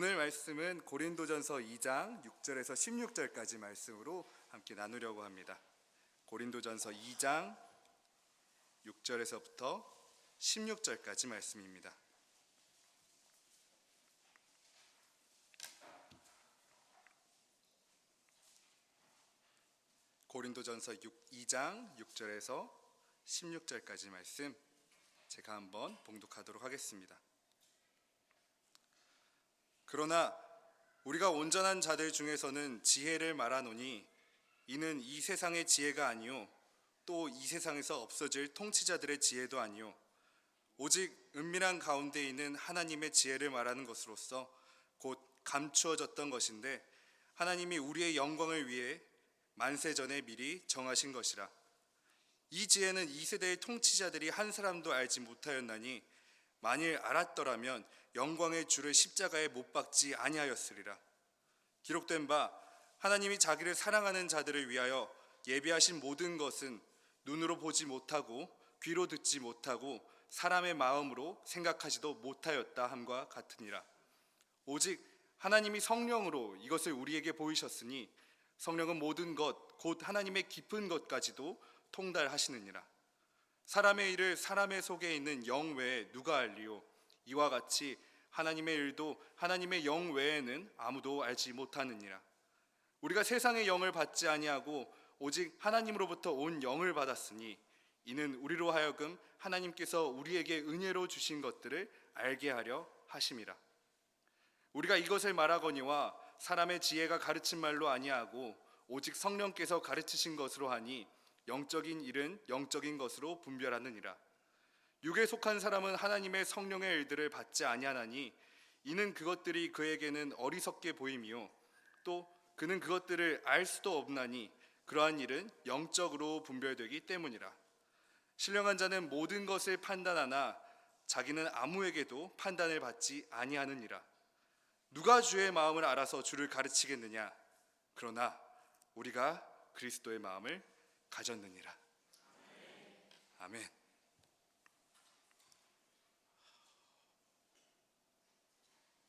오늘 말씀은 고린도전서 2장 6절에서 16절까지 말씀으로 함께 나누려고 합니다. 고린도전서 2장 6절에서부터 16절까지 말씀입니다. 고린도전서 2장 6절에서 16절까지 말씀 제가 한번 봉독하도록 하겠습니다. 그러나 우리가 온전한 자들 중에서는 지혜를 말하노니 이는 이 세상의 지혜가 아니요 또 이 세상에서 없어질 통치자들의 지혜도 아니요 오직 은밀한 가운데 있는 하나님의 지혜를 말하는 것으로서 곧 감추어졌던 것인데 하나님이 우리의 영광을 위해 만세전에 미리 정하신 것이라. 이 지혜는 이 세대의 통치자들이 한 사람도 알지 못하였나니 만일 알았더라면 영광의 주를 십자가에 못 박지 아니하였으리라. 기록된 바 하나님이 자기를 사랑하는 자들을 위하여 예비하신 모든 것은 눈으로 보지 못하고 귀로 듣지 못하고 사람의 마음으로 생각하지도 못하였다 함과 같으니라. 오직 하나님이 성령으로 이것을 우리에게 보이셨으니 성령은 모든 것 곧 하나님의 깊은 것까지도 통달하시느니라. 사람의 일을 사람의 속에 있는 영 외에 누가 알리요? 이와 같이 하나님의 일도 하나님의 영 외에는 아무도 알지 못하느니라. 우리가 세상의 영을 받지 아니하고 오직 하나님으로부터 온 영을 받았으니 이는 우리로 하여금 하나님께서 우리에게 은혜로 주신 것들을 알게 하려 하심이라. 우리가 이것을 말하거니와 사람의 지혜가 가르친 말로 아니하고 오직 성령께서 가르치신 것으로 하니 영적인 일은 영적인 것으로 분별하느니라. 육에 속한 사람은 하나님의 성령의 일들을 받지 아니하나니 이는 그것들이 그에게는 어리석게 보임이요 또 그는 그것들을 알 수도 없나니 그러한 일은 영적으로 분별되기 때문이라. 신령한 자는 모든 것을 판단하나 자기는 아무에게도 판단을 받지 아니하느니라. 누가 주의 마음을 알아서 주를 가르치겠느냐? 그러나 우리가 그리스도의 마음을 가졌느니라. 아멘.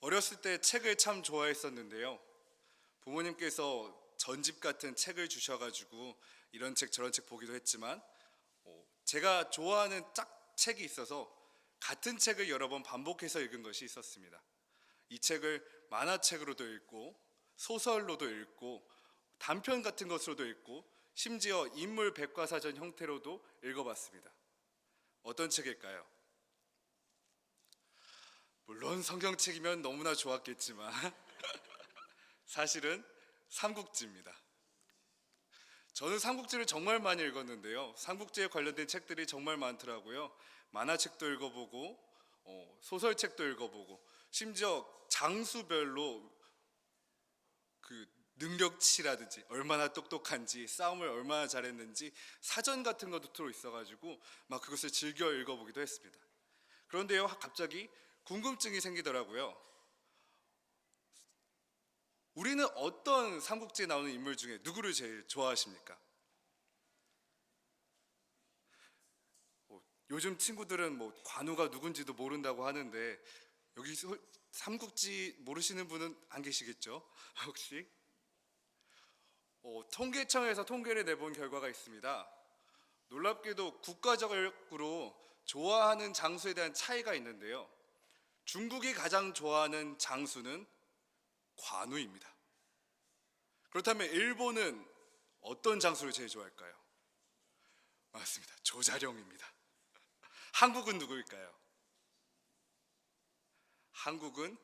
어렸을 때 책을 참 좋아했었는데요. 부모님께서 전집 같은 책을 주셔가지고 이런 책 저런 책 보기도 했지만 제가 좋아하는 책이 있어서 같은 책을 여러 번 반복해서 읽은 것이 있었습니다. 이 책을 만화책으로도 읽고 소설로도 읽고 단편 같은 것으로도 읽고 심지어 인물 백과사전 형태로도 읽어봤습니다. 어떤 책일까요? 물론 성경책이면 너무나 좋았겠지만 사실은 삼국지입니다. 저는 삼국지를 정말 많이 읽었는데요. 삼국지에 관련된 책들이 정말 많더라고요. 만화책도 읽어보고 소설책도 읽어보고 심지어 장수별로 그 능력치라든지 얼마나 똑똑한지 싸움을 얼마나 잘했는지 사전 같은 것도 들어있어가지고 막 그것을 즐겨 읽어보기도 했습니다. 그런데요, 갑자기 궁금증이 생기더라고요. 우리는 어떤 삼국지에 나오는 인물 중에 누구를 제일 좋아하십니까? 요즘 친구들은 관우가 누군지도 모른다고 하는데 여기 삼국지 모르시는 분은 안 계시겠죠? 혹시? 통계청에서 통계를 내본 결과가 있습니다. 놀랍게도 국가적으로 좋아하는 장수에 대한 차이가 있는데요. 중국이 가장 좋아하는 장수는 관우입니다. 그렇다면 일본은 어떤 장수를 제일 좋아할까요? 맞습니다. 조자룡입니다. 한국은 누구일까요? 한국은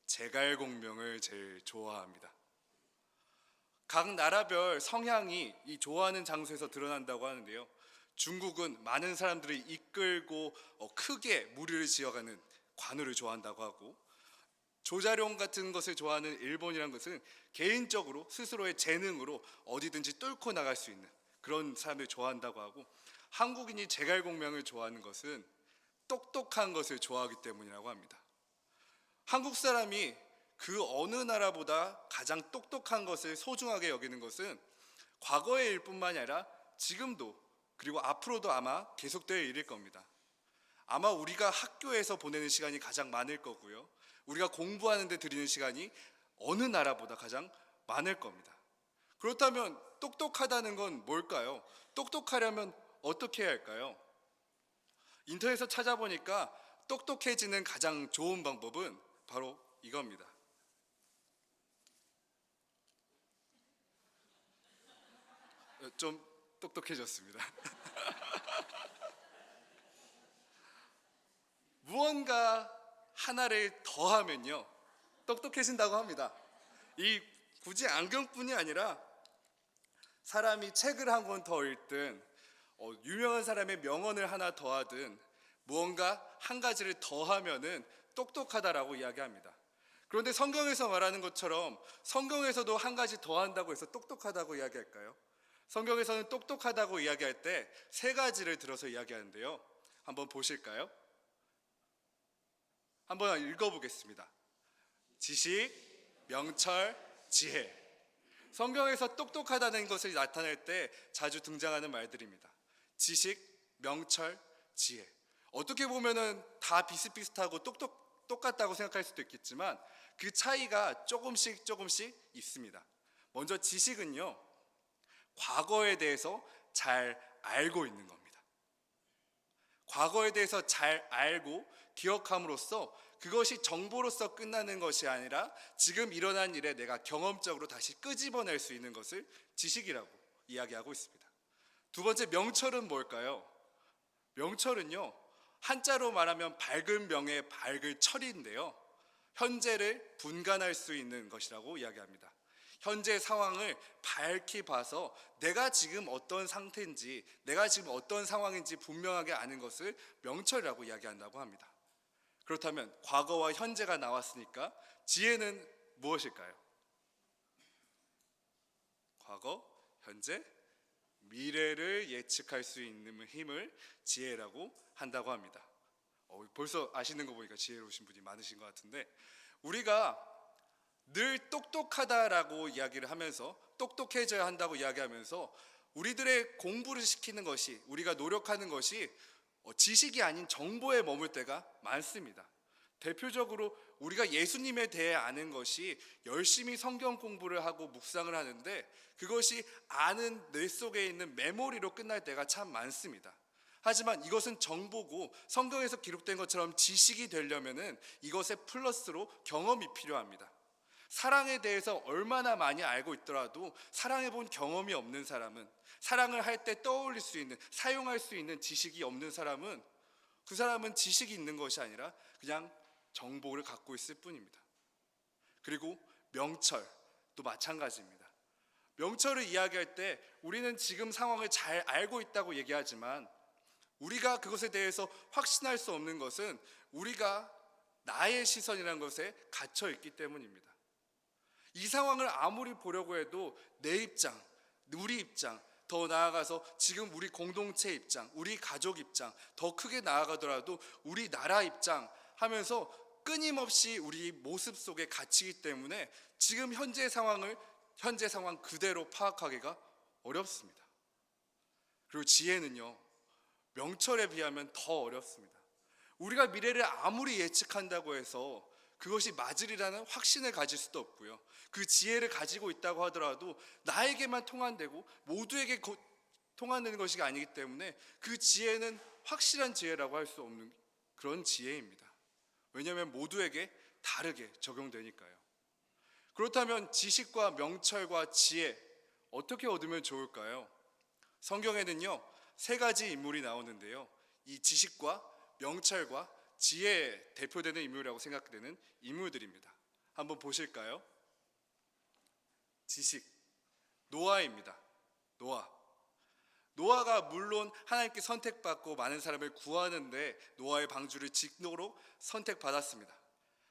제갈공명을 제일 좋아합니다. 각 나라별 성향이 이 좋아하는 장소에서 드러난다고 하는데요. 중국은 많은 사람들이 이끌고 크게 무리를 지어가는 관우를 좋아한다고 하고, 조자룡 같은 것을 좋아하는 일본이란 것은 개인적으로 스스로의 재능으로 어디든지 뚫고 나갈 수 있는 그런 사람을 좋아한다고 하고, 한국인이 제갈공명을 좋아하는 것은 똑똑한 것을 좋아하기 때문이라고 합니다. 한국 사람이 그 어느 나라보다 가장 똑똑한 것을 소중하게 여기는 것은 과거의 일뿐만이 아니라 지금도 그리고 앞으로도 아마 계속될 일일 겁니다. 아마 우리가 학교에서 보내는 시간이 가장 많을 거고요. 우리가 공부하는 데 들이는 시간이 어느 나라보다 가장 많을 겁니다. 그렇다면 똑똑하다는 건 뭘까요? 똑똑하려면 어떻게 해야 할까요? 인터넷에서 찾아보니까 똑똑해지는 가장 좋은 방법은 바로 이겁니다. 좀 똑똑해졌습니다. 무언가 하나를 더하면요 똑똑해진다고 합니다. 이 굳이 안경뿐이 아니라 사람이 책을 한 권 더 읽든 유명한 사람의 명언을 하나 더하든 무언가 한 가지를 더하면은 똑똑하다라고 이야기합니다. 그런데 성경에서 말하는 것처럼 성경에서도 한 가지 더한다고 해서 똑똑하다고 이야기할까요? 성경에서는 똑똑하다고 이야기할 때 세 가지를 들어서 이야기하는데요. 한번 보실까요? 한번 읽어보겠습니다. 지식, 명철, 지혜. 성경에서 똑똑하다는 것을 나타낼 때 자주 등장하는 말들입니다. 지식, 명철, 지혜. 어떻게 보면은 다 비슷비슷하고 똑같다고 생각할 수도 있겠지만 그 차이가 조금씩 있습니다. 먼저 지식은요, 과거에 대해서 잘 알고 있는 겁니다. 과거에 대해서 잘 알고 기억함으로써 그것이 정보로서 끝나는 것이 아니라 지금 일어난 일에 내가 경험적으로 다시 끄집어낼 수 있는 것을 지식이라고 이야기하고 있습니다. 두 번째, 명철은 뭘까요? 명철은요, 한자로 말하면 밝은 명의 밝을 철인데요, 현재를 분간할 수 있는 것이라고 이야기합니다. 현재 상황을 밝히 봐서 내가 지금 어떤 상태인지, 내가 지금 어떤 상황인지 분명하게 아는 것을 명철이라고 이야기한다고 합니다. 그렇다면 과거와 현재가 나왔으니까 지혜는 무엇일까요? 과거, 현재, 미래를 예측할 수 있는 힘을 지혜라고 한다고 합니다. 벌써 아시는 거 보니까 지혜로우신 분이 많으신 것 같은데, 우리가 늘 똑똑하다라고 이야기를 하면서 똑똑해져야 한다고 이야기하면서 우리들의 공부를 시키는 것이, 우리가 노력하는 것이 지식이 아닌 정보에 머물 때가 많습니다. 대표적으로 우리가 예수님에 대해 아는 것이 열심히 성경 공부를 하고 묵상을 하는데 그것이 아는 뇌 속에 있는 메모리로 끝날 때가 참 많습니다. 하지만 이것은 정보고 성경에서 기록된 것처럼 지식이 되려면은 이것에 플러스로 경험이 필요합니다. 사랑에 대해서 얼마나 많이 알고 있더라도 사랑해 본 경험이 없는 사람은, 사랑을 할 때 떠올릴 수 있는, 사용할 수 있는 지식이 없는 사람은, 그 사람은 지식이 있는 것이 아니라 그냥 정보를 갖고 있을 뿐입니다. 그리고 명철도 마찬가지입니다. 명철을 이야기할 때 우리는 지금 상황을 잘 알고 있다고 얘기하지만 우리가 그것에 대해서 확신할 수 없는 것은 우리가 나의 시선이라는 것에 갇혀 있기 때문입니다. 이 상황을 아무리 보려고 해도 내 입장, 우리 입장, 더 나아가서 지금 우리 공동체 입장, 우리 가족 입장, 더 크게 나아가더라도 우리 나라 입장 하면서 끊임없이 우리 모습 속에 갇히기 때문에 지금 현재 상황 그대로 파악하기가 어렵습니다. 그리고 지혜는요, 명철에 비하면 더 어렵습니다. 우리가 미래를 아무리 예측한다고 해서 그것이 맞으리라는 확신을 가질 수도 없고요. 그 지혜를 가지고 있다고 하더라도 나에게만 통한되고 모두에게 통하는 것이 아니기 때문에 그 지혜는 확실한 지혜라고 할 수 없는 그런 지혜입니다. 왜냐하면 모두에게 다르게 적용되니까요. 그렇다면 지식과 명철과 지혜 어떻게 얻으면 좋을까요? 성경에는요, 세 가지 인물이 나오는데요, 이 지식과 명철과 지혜에 대표되는 인물이라고 생각되는 인물들입니다. 한번 보실까요? 지식, 노아입니다. 노아가 물론 하나님께 선택받고 많은 사람을 구하는데 노아의 방주를 짓도록 선택받았습니다.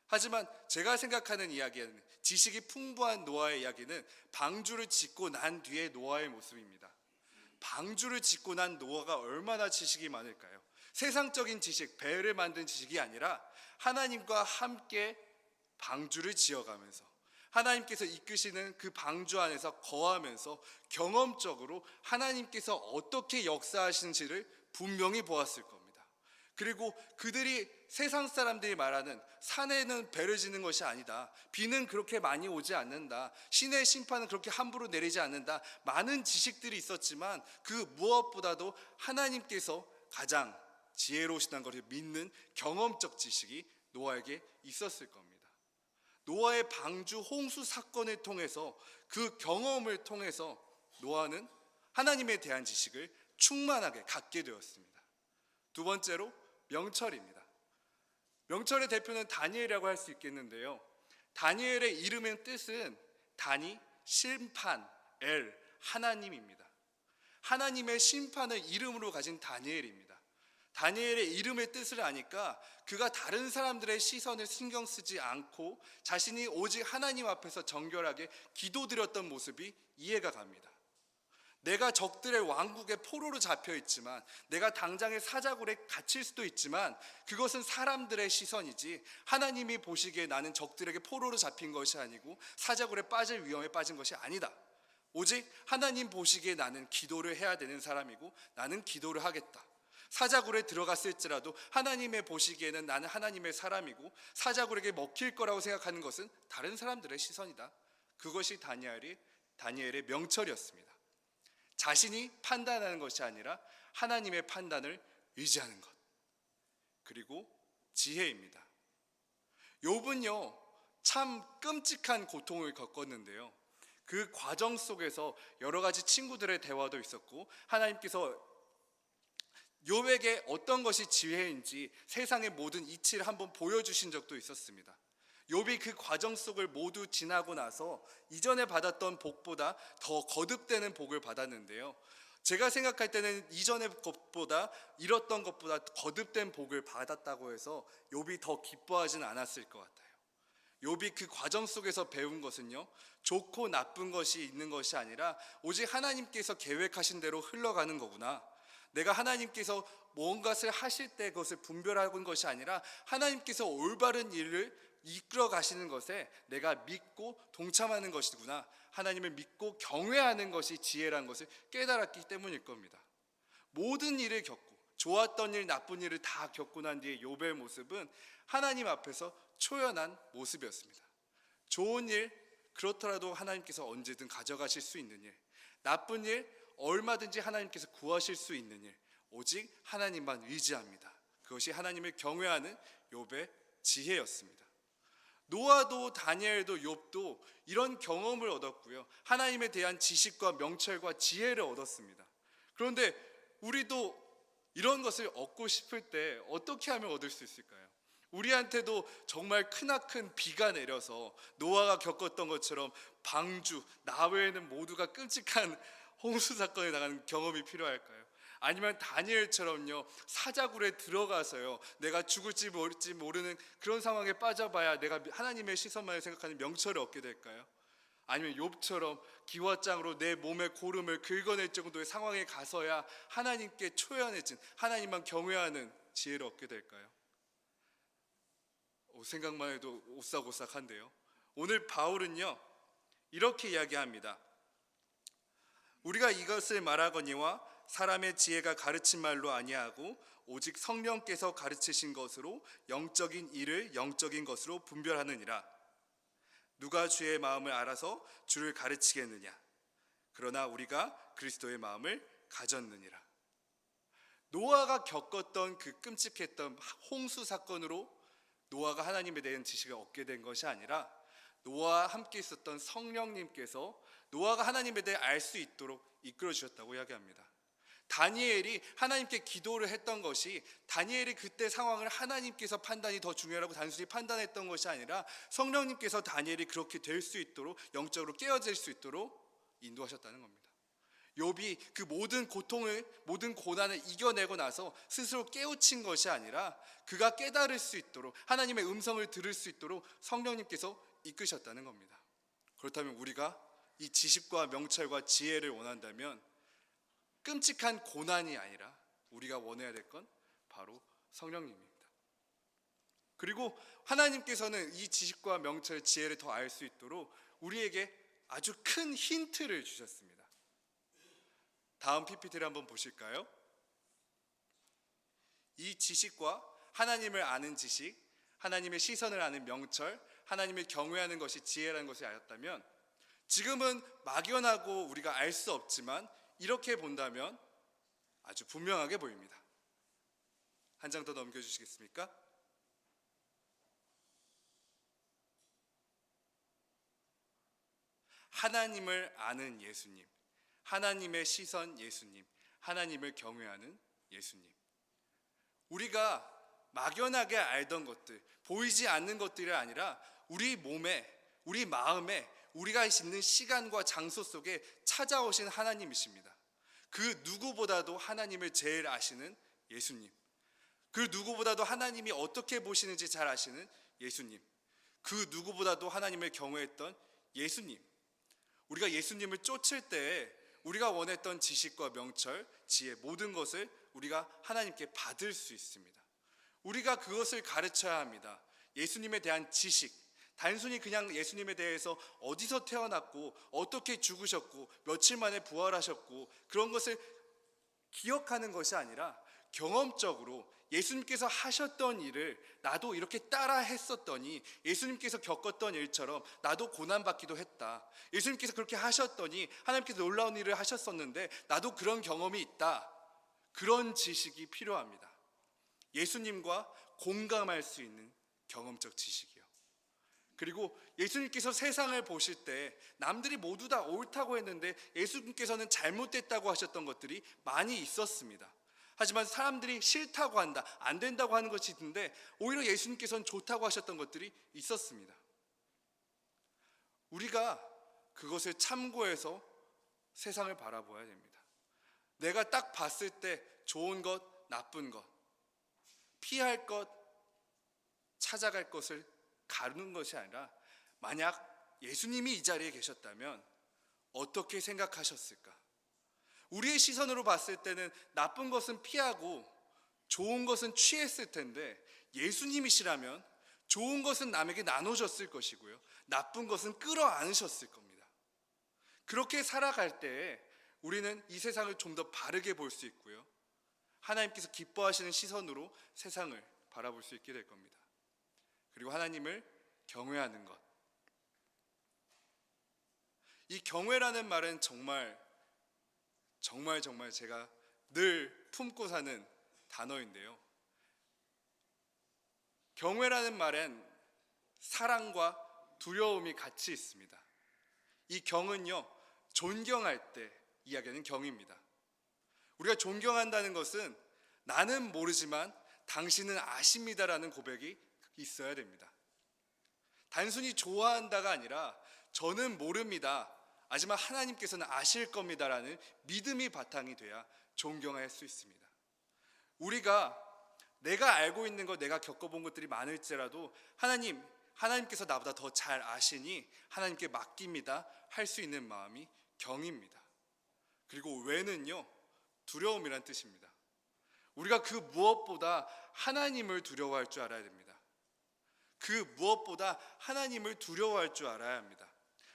하지만 제가 생각하는 이야기는, 지식이 풍부한 노아의 이야기는 방주를 짓고 난 뒤의 노아의 모습입니다. 방주를 짓고 난 노아가 얼마나 지식이 많을까요? 세상적인 지식, 배를 만든 지식이 아니라 하나님과 함께 방주를 지어가면서 하나님께서 이끄시는 그 방주 안에서 거하면서 경험적으로 하나님께서 어떻게 역사하시는지를 분명히 보았을 겁니다. 그리고 그들이 세상 사람들이 말하는 산에는 배를 지는 것이 아니다, 비는 그렇게 많이 오지 않는다, 신의 심판은 그렇게 함부로 내리지 않는다, 많은 지식들이 있었지만 그 무엇보다도 하나님께서 가장 지혜로우시다는 것을 믿는 경험적 지식이 노아에게 있었을 겁니다. 노아의 방주 홍수 사건을 통해서, 그 경험을 통해서 노아는 하나님에 대한 지식을 충만하게 갖게 되었습니다. 두 번째로 명철입니다. 명철의 대표는 다니엘이라고 할 수 있겠는데요, 다니엘의 이름의 뜻은 다니, 심판, 엘, 하나님입니다. 하나님의 심판을 이름으로 가진 다니엘입니다. 다니엘의 이름의 뜻을 아니까 그가 다른 사람들의 시선을 신경 쓰지 않고 자신이 오직 하나님 앞에서 정결하게 기도드렸던 모습이 이해가 갑니다. 내가 적들의 왕국의 포로로 잡혀 있지만, 내가 당장의 사자굴에 갇힐 수도 있지만 그것은 사람들의 시선이지 하나님이 보시기에 나는 적들에게 포로로 잡힌 것이 아니고 사자굴에 빠질 위험에 빠진 것이 아니다. 오직 하나님 보시기에 나는 기도를 해야 되는 사람이고 나는 기도를 하겠다. 사자굴에 들어갔을지라도 하나님의 보시기에는 나는 하나님의 사람이고 사자굴에게 먹힐 거라고 생각하는 것은 다른 사람들의 시선이다. 그것이 다니엘의 명철이었습니다. 자신이 판단하는 것이 아니라 하나님의 판단을 의지하는 것. 그리고 지혜입니다. 욥은요, 참 끔찍한 고통을 겪었는데요, 그 과정 속에서 여러 가지 친구들의 대화도 있었고 하나님께서 욥에게 어떤 것이 지혜인지 세상의 모든 이치를 한번 보여주신 적도 있었습니다. 욥이 그 과정 속을 모두 지나고 나서 이전에 받았던 복보다 더 거듭되는 복을 받았는데요, 제가 생각할 때는 이전의 것보다, 잃었던 것보다 거듭된 복을 받았다고 해서 욥이 더 기뻐하진 않았을 것 같아요. 욥이 그 과정 속에서 배운 것은요, 좋고 나쁜 것이 있는 것이 아니라 오직 하나님께서 계획하신 대로 흘러가는 거구나, 내가 하나님께서 무언가를 하실 때 그것을 분별하는 것이 아니라 하나님께서 올바른 일을 이끌어 가시는 것에 내가 믿고 동참하는 것이구나, 하나님을 믿고 경외하는 것이 지혜라는 것을 깨달았기 때문일 겁니다. 모든 일을 겪고, 좋았던 일 나쁜 일을 다 겪고 난 뒤에 욥의 모습은 하나님 앞에서 초연한 모습이었습니다. 좋은 일, 그렇더라도 하나님께서 언제든 가져가실 수 있는 일, 나쁜 일, 얼마든지 하나님께서 구하실 수 있는 일, 오직 하나님만 의지합니다. 그것이 하나님을 경외하는 욥의 지혜였습니다. 노아도 다니엘도 욥도 이런 경험을 얻었고요, 하나님에 대한 지식과 명철과 지혜를 얻었습니다. 그런데 우리도 이런 것을 얻고 싶을 때 어떻게 하면 얻을 수 있을까요? 우리한테도 정말 크나큰 비가 내려서 노아가 겪었던 것처럼 방주, 나 외에는 모두가 끔찍한 홍수 사건에 나가는 경험이 필요할까요? 아니면 다니엘처럼요, 사자굴에 들어가서요, 내가 죽을지 모르는 그런 상황에 빠져봐야 내가 하나님의 시선만을 생각하는 명철을 얻게 될까요? 아니면 욥처럼 기와장으로 내 몸의 고름을 긁어낼 정도의 상황에 가서야 하나님께 초연해진, 하나님만 경외하는 지혜를 얻게 될까요? 생각만 해도 오싹오싹한데요. 오늘 바울은요, 이렇게 이야기합니다. 우리가 이것을 말하거니와 사람의 지혜가 가르친 말로 아니하고 오직 성령께서 가르치신 것으로 영적인 일을 영적인 것으로 분별하느니라. 누가 주의 마음을 알아서 주를 가르치겠느냐? 그러나 우리가 그리스도의 마음을 가졌느니라. 노아가 겪었던 그 끔찍했던 홍수 사건으로 노아가 하나님에 대한 지식을 얻게 된 것이 아니라 노아와 함께 있었던 성령님께서 노아가 하나님에 대해 알 수 있도록 이끌어 주셨다고 이야기합니다. 다니엘이 하나님께 기도를 했던 것이, 다니엘이 그때 상황을 하나님께서 판단이 더 중요하다고 단순히 판단했던 것이 아니라 성령님께서 다니엘이 그렇게 될 수 있도록, 영적으로 깨어질 수 있도록 인도하셨다는 겁니다. 욥이 그 모든 고통을, 모든 고난을 이겨내고 나서 스스로 깨우친 것이 아니라 그가 깨달을 수 있도록, 하나님의 음성을 들을 수 있도록 성령님께서 이끄셨다는 겁니다. 그렇다면 우리가 이 지식과 명철과 지혜를 원한다면 끔찍한 고난이 아니라 우리가 원해야 될 건 바로 성령님입니다. 그리고 하나님께서는 이 지식과 명철, 지혜를 더 알 수 있도록 우리에게 아주 큰 힌트를 주셨습니다. 다음 PPT를 한번 보실까요? 이 지식과 하나님을 아는 지식, 하나님의 시선을 아는 명철, 하나님을 경외하는 것이 지혜라는 것을 알았다면 지금은 막연하고 우리가 알 수 없지만 이렇게 본다면 아주 분명하게 보입니다. 한 장 더 넘겨주시겠습니까? 하나님을 아는 예수님, 하나님의 시선 예수님, 하나님을 경외하는 예수님. 우리가 막연하게 알던 것들, 보이지 않는 것들이 아니라 우리 몸에, 우리 마음에, 우리가 있는 시간과 장소 속에 찾아오신 하나님이십니다. 그 누구보다도 하나님을 제일 아시는 예수님, 그 누구보다도 하나님이 어떻게 보시는지 잘 아시는 예수님, 그 누구보다도 하나님을 경외했던 예수님. 우리가 예수님을 쫓을 때 우리가 원했던 지식과 명철, 지혜, 모든 것을 우리가 하나님께 받을 수 있습니다. 우리가 그것을 가르쳐야 합니다. 예수님에 대한 지식, 단순히 그냥 예수님에 대해서 어디서 태어났고 어떻게 죽으셨고 며칠 만에 부활하셨고 그런 것을 기억하는 것이 아니라 경험적으로 예수님께서 하셨던 일을 나도 이렇게 따라 했었더니 예수님께서 겪었던 일처럼 나도 고난받기도 했다. 예수님께서 그렇게 하셨더니 하나님께서 놀라운 일을 하셨었는데 나도 그런 경험이 있다. 그런 지식이 필요합니다. 예수님과 공감할 수 있는 경험적 지식이요. 그리고 예수님께서 세상을 보실 때 남들이 모두 다 옳다고 했는데 예수님께서는 잘못됐다고 하셨던 것들이 많이 있었습니다. 하지만 사람들이 싫다고 한다, 안 된다고 하는 것이 있는데 오히려 예수님께서는 좋다고 하셨던 것들이 있었습니다. 우리가 그것을 참고해서 세상을 바라보아야 됩니다. 내가 딱 봤을 때 좋은 것, 나쁜 것, 피할 것, 찾아갈 것을 가르는 것이 아니라 만약 예수님이 이 자리에 계셨다면 어떻게 생각하셨을까? 우리의 시선으로 봤을 때는 나쁜 것은 피하고 좋은 것은 취했을 텐데 예수님이시라면 좋은 것은 남에게 나눠줬을 것이고요, 나쁜 것은 끌어안으셨을 겁니다. 그렇게 살아갈 때 우리는 이 세상을 좀 더 바르게 볼 수 있고요, 하나님께서 기뻐하시는 시선으로 세상을 바라볼 수 있게 될 겁니다. 그리고 하나님을 경외하는 것, 이 경외라는 말은 정말 제가 늘 품고 사는 단어인데요, 경외라는 말엔 사랑과 두려움이 같이 있습니다. 이 경은요, 존경할 때 이야기하는 경입니다. 우리가 존경한다는 것은 나는 모르지만 당신은 아십니다라는 고백이 있어야 됩니다. 단순히 좋아한다가 아니라 저는 모릅니다, 하지만 하나님께서는 아실 겁니다라는 믿음이 바탕이 돼야 존경할 수 있습니다. 우리가 내가 알고 있는 것, 내가 겪어본 것들이 많을지라도 하나님께서 나보다 더 잘 아시니 하나님께 맡깁니다 할 수 있는 마음이 경입니다. 그리고 외는요, 두려움이란 뜻입니다. 우리가 그 무엇보다 하나님을 두려워할 줄 알아야 됩니다. 그 무엇보다 하나님을 두려워할 줄 알아야 합니다.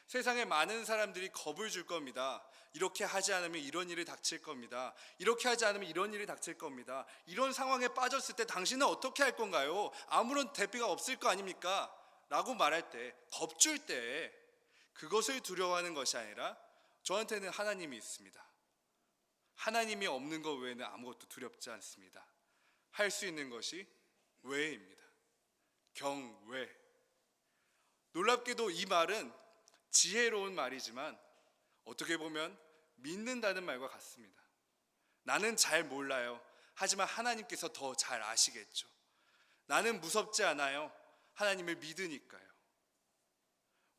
세상에 많은 사람들이 겁을 줄 겁니다. 이렇게 하지 않으면 이런 일이 닥칠 겁니다. 이렇게 하지 않으면 이런 일이 닥칠 겁니다. 이런 상황에 빠졌을 때 당신은 어떻게 할 건가요? 아무런 대비가 없을 거 아닙니까? 라고 말할 때, 겁줄 때 그것을 두려워하는 것이 아니라 저한테는 하나님이 있습니다. 하나님이 없는 것 외에는 아무것도 두렵지 않습니다. 할 수 있는 것이 외입니다. 경외. 놀랍게도 이 말은 지혜로운 말이지만 어떻게 보면 믿는다는 말과 같습니다. 나는 잘 몰라요. 하지만 하나님께서 더 잘 아시겠죠. 나는 무섭지 않아요. 하나님을 믿으니까요.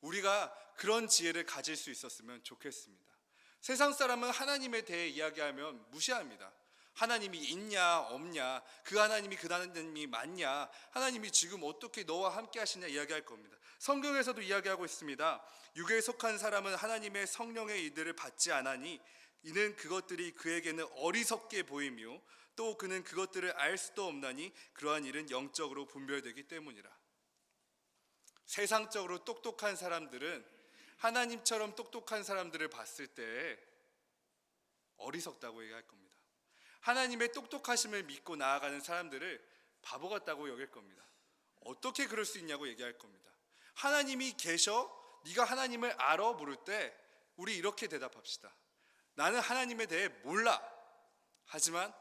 우리가 그런 지혜를 가질 수 있었으면 좋겠습니다. 세상 사람은 하나님에 대해 이야기하면 무시합니다. 하나님이 있냐 없냐, 그 하나님이 맞냐, 하나님이 지금 어떻게 너와 함께 하시냐 이야기할 겁니다. 성경에서도 이야기하고 있습니다. 육에 속한 사람은 하나님의 성령의 이들을 받지 않으니 이는 그것들이 그에게는 어리석게 보이며 또 그는 그것들을 알 수도 없나니 그러한 일은 영적으로 분별되기 때문이라. 세상적으로 똑똑한 사람들은 하나님처럼 똑똑한 사람들을 봤을 때 어리석다고 얘기할 겁니다. 하나님의 똑똑하심을 믿고 나아가는 사람들을 바보 같다고 여길 겁니다. 어떻게 그럴 수 있냐고 얘기할 겁니다. 하나님이 계셔? 네가 하나님을 알아? 물을 때 우리 이렇게 대답합시다. 나는 하나님에 대해 몰라. 하지만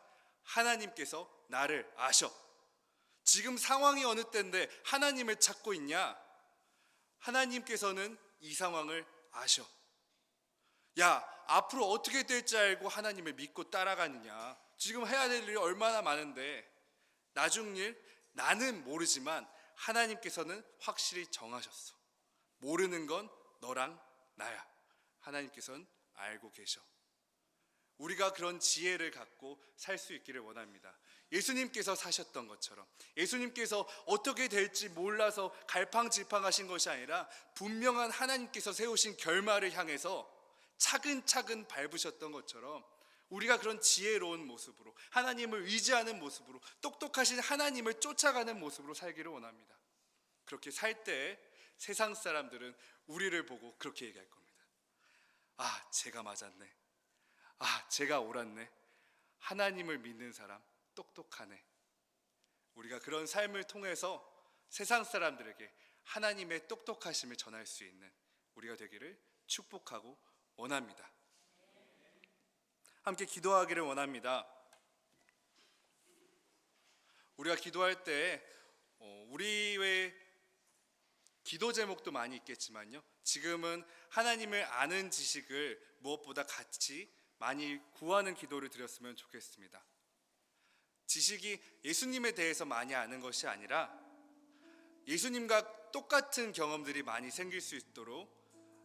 하나님께서 나를 아셔. 지금 상황이 어느 때인데 하나님을 찾고 있냐? 하나님께서는 이 상황을 아셔. 야, 앞으로 어떻게 될지 알고 하나님을 믿고 따라가느냐? 지금 해야 될 일이 얼마나 많은데 나중 일 나는 모르지만 하나님께서는 확실히 정하셨어. 모르는 건 너랑 나야. 하나님께서는 알고 계셔. 우리가 그런 지혜를 갖고 살 수 있기를 원합니다. 예수님께서 사셨던 것처럼 예수님께서 어떻게 될지 몰라서 갈팡질팡하신 것이 아니라 분명한 하나님께서 세우신 결말을 향해서 차근차근 밟으셨던 것처럼 우리가 그런 지혜로운 모습으로 하나님을 의지하는 모습으로 똑똑하신 하나님을 쫓아가는 모습으로 살기를 원합니다. 그렇게 살 때 세상 사람들은 우리를 보고 그렇게 얘기할 겁니다. 아, 제가 맞았네. 아, 제가 옳았네. 하나님을 믿는 사람 똑똑하네. 우리가 그런 삶을 통해서 세상 사람들에게 하나님의 똑똑하심을 전할 수 있는 우리가 되기를 축복하고 원합니다. 함께 기도하기를 원합니다. 우리가 기도할 때 우리의 기도 제목도 많이 있겠지만요, 지금은 하나님을 아는 지식을 무엇보다 같이 많이 구하는 기도를 드렸으면 좋겠습니다. 지식이 예수님에 대해서 많이 아는 것이 아니라 예수님과 똑같은 경험들이 많이 생길 수 있도록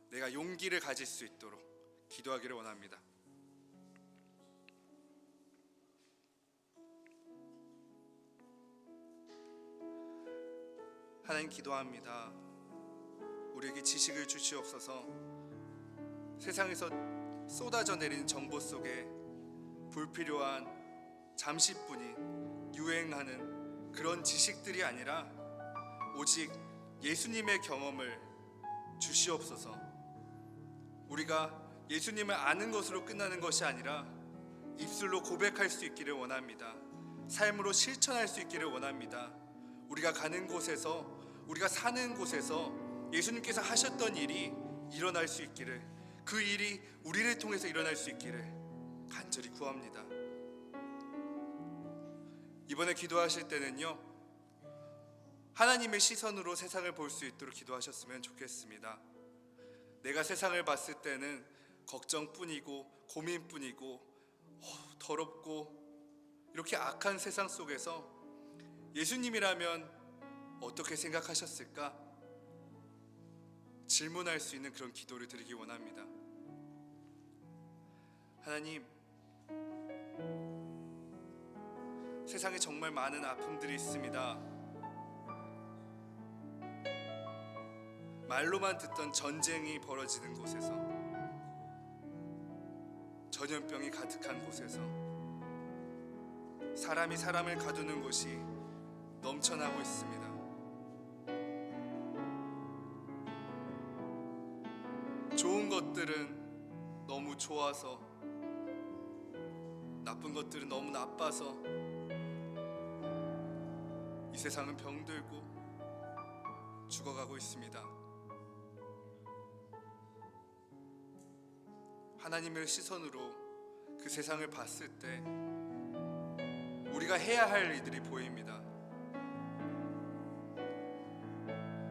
내가 용기를 가질 수 있도록 기도하기를 원합니다. 하나님, 기도합니다. 우리에게 지식을 주시옵소서. 세상에서 쏟아져 내리는 정보 속에 불필요한 잠시뿐인 유행하는 그런 지식들이 아니라 오직 예수님의 경험을 주시옵소서. 우리가 예수님을 아는 것으로 끝나는 것이 아니라 입술로 고백할 수 있기를 원합니다. 삶으로 실천할 수 있기를 원합니다. 우리가 가는 곳에서, 우리가 사는 곳에서 예수님께서 하셨던 일이 일어날 수 있기를, 그 일이 우리를 통해서 일어날 수 있기를 간절히 구합니다. 이번에 기도하실 때는요, 하나님의 시선으로 세상을 볼 수 있도록 기도하셨으면 좋겠습니다. 내가 세상을 봤을 때는 걱정뿐이고 고민뿐이고 더럽고 이렇게 악한 세상 속에서 예수님이라면 어떻게 생각하셨을까? 질문할 수 있는 그런 기도를 드리기 원합니다. 하나님, 세상에 정말 많은 아픔들이 있습니다. 말로만 듣던 전쟁이 벌어지는 곳에서, 전염병이 가득한 곳에서, 사람이 사람을 가두는 곳이 넘쳐나고 있습니다. 좋은 것들은 너무 좋아서, 나쁜 것들은 너무 나빠서 이 세상은 병들고 죽어가고 있습니다. 하나님의 시선으로 그 세상을 봤을 때 우리가 해야 할 일들이 보입니다.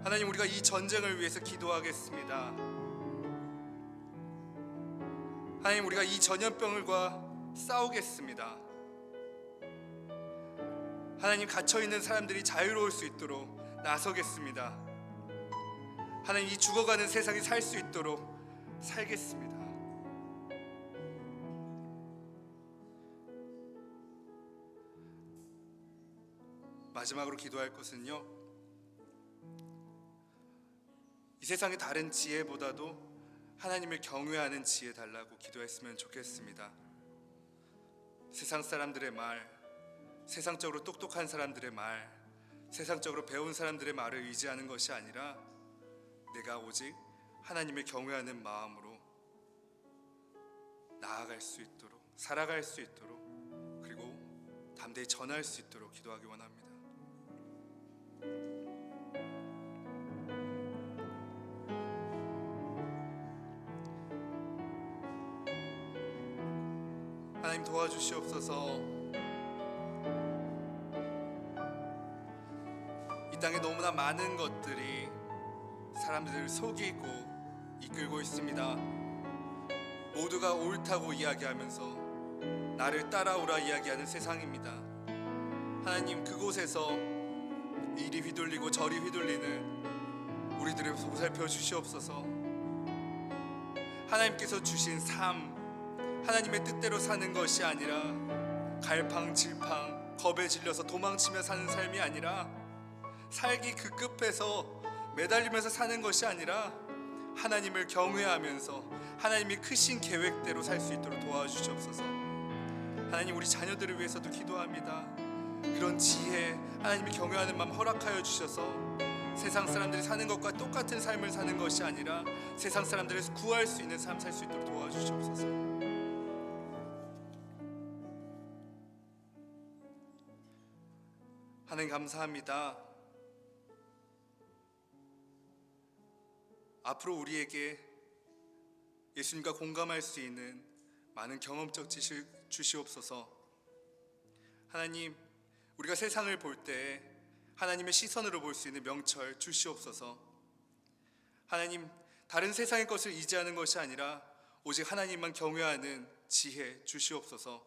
하나님, 우리가 이 전쟁을 위해서 기도하겠습니다. 하나님, 우리가 이 전염병과 싸우겠습니다. 하나님, 갇혀있는 사람들이 자유로울 수 있도록 나서겠습니다. 하나님, 이 죽어가는 세상이 살 수 있도록 살겠습니다. 마지막으로 기도할 것은요, 이 세상의 다른 지혜보다도 하나님을 경외하는 지혜 달라고 기도했으면 좋겠습니다. 세상 사람들의 말, 세상적으로 똑똑한 사람들의 말, 세상적으로 배운 사람들의 말을 의지하는 것이 아니라 내가 오직 하나님을 경외하는 마음으로 나아갈 수 있도록, 살아갈 수 있도록, 그리고 담대히 전할 수 있도록 기도하기 원합니다. 하나님 도와주시옵소서. 이 땅에 너무나 많은 것들이 사람들을 속이고 이끌고 있습니다. 모두가 옳다고 이야기하면서 나를 따라오라 이야기하는 세상입니다. 하나님, 그곳에서 이리 휘둘리고 저리 휘둘리는 우리들을 보살펴 주시옵소서. 하나님께서 주신 삶, 하나님의 뜻대로 사는 것이 아니라 갈팡질팡 겁에 질려서 도망치며 사는 삶이 아니라 살기 그 끝에서 매달리면서 사는 것이 아니라 하나님을 경외하면서 하나님이 크신 계획대로 살 수 있도록 도와주시옵소서. 하나님, 우리 자녀들을 위해서도 기도합니다. 그런 지혜, 하나님이 경외하는 마음 허락하여 주셔서 세상 사람들이 사는 것과 똑같은 삶을 사는 것이 아니라 세상 사람들을 구할 수 있는 삶 살 수 있도록 도와주시옵소서. 하나님, 감사합니다. 앞으로 우리에게 예수님과 공감할 수 있는 많은 경험적 지식 주시옵소서. 하나님, 우리가 세상을 볼 때 하나님의 시선으로 볼 수 있는 명철 주시옵소서. 하나님, 다른 세상의 것을 의지하는 것이 아니라 오직 하나님만 경외하는 지혜 주시옵소서.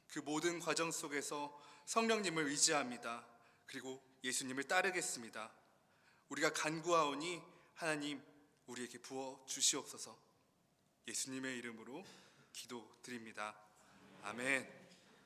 그 모든 과정 속에서 성령님을 의지합니다. 그리고 예수님을 따르겠습니다. 우리가 간구하오니 하나님 우리에게 부어 주시옵소서. 예수님의 이름으로 기도드립니다. 아멘.